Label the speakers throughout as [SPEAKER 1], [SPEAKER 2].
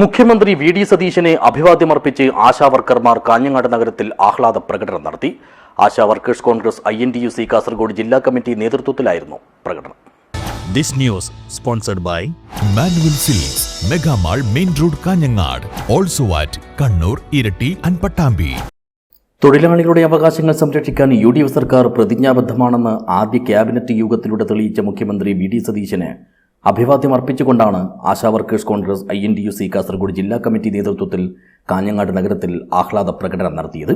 [SPEAKER 1] മുഖ്യമന്ത്രി V D സതീശനെ അഭിവാദ്യമർപ്പിച്ച് ആശാവർക്കർമാർ കാഞ്ഞങ്ങാട് നഗരത്തിൽ ആഹ്ലാദ പ്രകടനം നടത്തി. ആശാ വർക്കേഴ്സ് കോൺഗ്രസ് INTUC കാസർഗോഡ് ജില്ലാ കമ്മിറ്റി നേതൃത്വത്തിലായിരുന്നു പ്രകടനം.
[SPEAKER 2] This news sponsored by Manual Silks, Mega Mall, Main Road, Kanyangad. Also at Kannur, Irati and Pattambi.
[SPEAKER 1] തൊഴിലാളികളുടെ അവകാശങ്ങൾ സംരക്ഷിക്കാൻ UDF സർക്കാർ പ്രതിജ്ഞാബദ്ധമാണെന്ന് ആദ്യ ക്യാബിനറ്റ് യോഗത്തിലൂടെ തെളിയിച്ച മുഖ്യമന്ത്രി വി ഡി സതീശന് അഭിവാദ്യം അർപ്പിച്ചുകൊണ്ടാണ് ആശാ വർക്കേഴ്സ് കോൺഗ്രസ് INTUC കാസർഗോഡ് ജില്ലാ കമ്മിറ്റി നേതൃത്വത്തിൽ കാഞ്ഞങ്ങാട് നഗരത്തിൽ ആഹ്ലാദ പ്രകടനം നടത്തിയത്.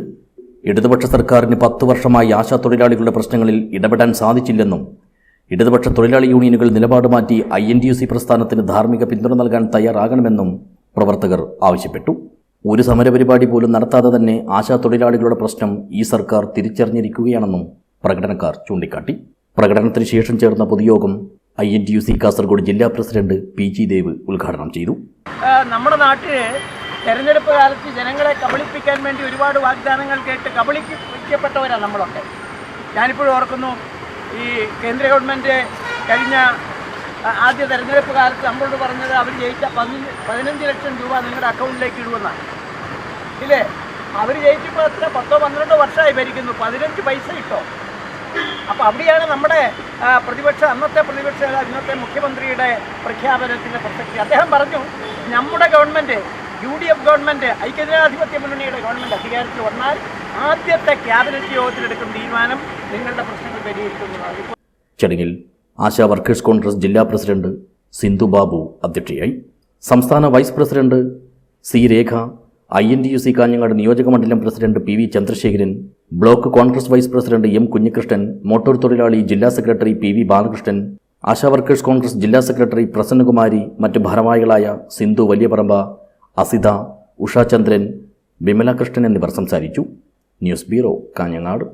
[SPEAKER 1] ഇടതുപക്ഷ സർക്കാരിന് 10 വർഷമായി ആശാ തൊഴിലാളികളുടെ പ്രശ്നങ്ങളിൽ ഇടപെടാൻ സാധിച്ചില്ലെന്നും ഇടതുപക്ഷ തൊഴിലാളി യൂണിയനുകൾ നിലപാട് മാറ്റി INTUC പ്രസ്ഥാനത്തിന് ധാർമ്മിക പിന്തുണ നൽകാൻ തയ്യാറാകണമെന്നും പ്രവർത്തകർ ആവശ്യപ്പെട്ടു. ഒരു സമരപരിപാടി പോലും നടത്താതെ തന്നെ ആശാ തൊഴിലാളികളുടെ പ്രശ്നം ഈ സർക്കാർ തിരിച്ചറിഞ്ഞിരിക്കുകയാണെന്നും പ്രകടനക്കാർ ചൂണ്ടിക്കാട്ടി. പ്രകടനത്തിന് ശേഷം ചേർന്ന പൊതുയോഗം INTUC കാസർഗോഡ് ജില്ലാ പ്രസിഡന്റ് PG ദേവ് ഉദ്ഘാടനം ചെയ്തു.
[SPEAKER 3] നമ്മുടെ നാട്ടിൽ തെരഞ്ഞെടുപ്പ് കാലത്ത് ജനങ്ങളെ കബളിപ്പിക്കാൻ വേണ്ടി ഒരുപാട് വാഗ്ദാനങ്ങൾ കേട്ട് കബളിപ്പിക്കപ്പെട്ടവരാണ് നമ്മളൊക്കെ. ഞാനിപ്പോഴും ഓർക്കുന്നു, ഈ കേന്ദ്ര ഗവൺമെൻറ് കഴിഞ്ഞ ആദ്യ തെരഞ്ഞെടുപ്പ് കാലത്ത് നമ്മളോട് പറഞ്ഞത് അവർ ജയിച്ച 15 ലക്ഷം രൂപ നിങ്ങളുടെ അക്കൗണ്ടിലേക്ക് ഇടുമെന്നാണ്. ഇല്ലേ? അവർ ജയിച്ചപ്പോൾ എത്ര 10-12 വർഷമായി ഭരിക്കുന്നു, 15 പൈസ ഇട്ടോ. അപ്പോൾ അവിടെയാണ് നമ്മുടെ അന്നത്തെ പ്രതിപക്ഷ ഇന്നത്തെ മുഖ്യമന്ത്രിയുടെ പ്രഖ്യാപനത്തിൻ്റെ പ്രസക്തി. അദ്ദേഹം പറഞ്ഞു, നമ്മുടെ ഗവൺമെൻറ് UDF ഗവൺമെൻറ്, ഐക്യജനാധിപത്യ മുന്നണിയുടെ ഗവൺമെൻറ് അധികാരത്തിൽ വന്നാൽ ആദ്യത്തെ ക്യാബിനറ്റ് യോഗത്തിലെടുക്കും തീരുമാനം നിങ്ങളുടെ പ്രശ്നങ്ങൾ പരിഹരിക്കുന്നതാണ്.
[SPEAKER 1] ചടങ്ങിൽ ആശാ വർക്കേഴ്സ് കോൺഗ്രസ് ജില്ലാ പ്രസിഡന്റ് സിന്ധു ബാബു അധ്യക്ഷയായി. സംസ്ഥാന vice president C Rekha, INTUC Kanhangad നിയോജകമണ്ഡലം president PV Chandrasekharan, block Congress vice president M Kunhikrishnan, motor തൊഴിലാളി ജില്ലാ secretary PV Balakrishnan, Asha workers Congress ജില്ലാ സെക്രട്ടറി പ്രസന്നകുമാരി, മറ്റ് ഭാരവാഹികളായ സിന്ധു വലിയപറമ്പ, അസിത, ഉഷാചന്ദ്രൻ, വിമല കൃഷ്ണൻ എന്നിവർ സംസാരിച്ചു. News bureau, Kanhangad.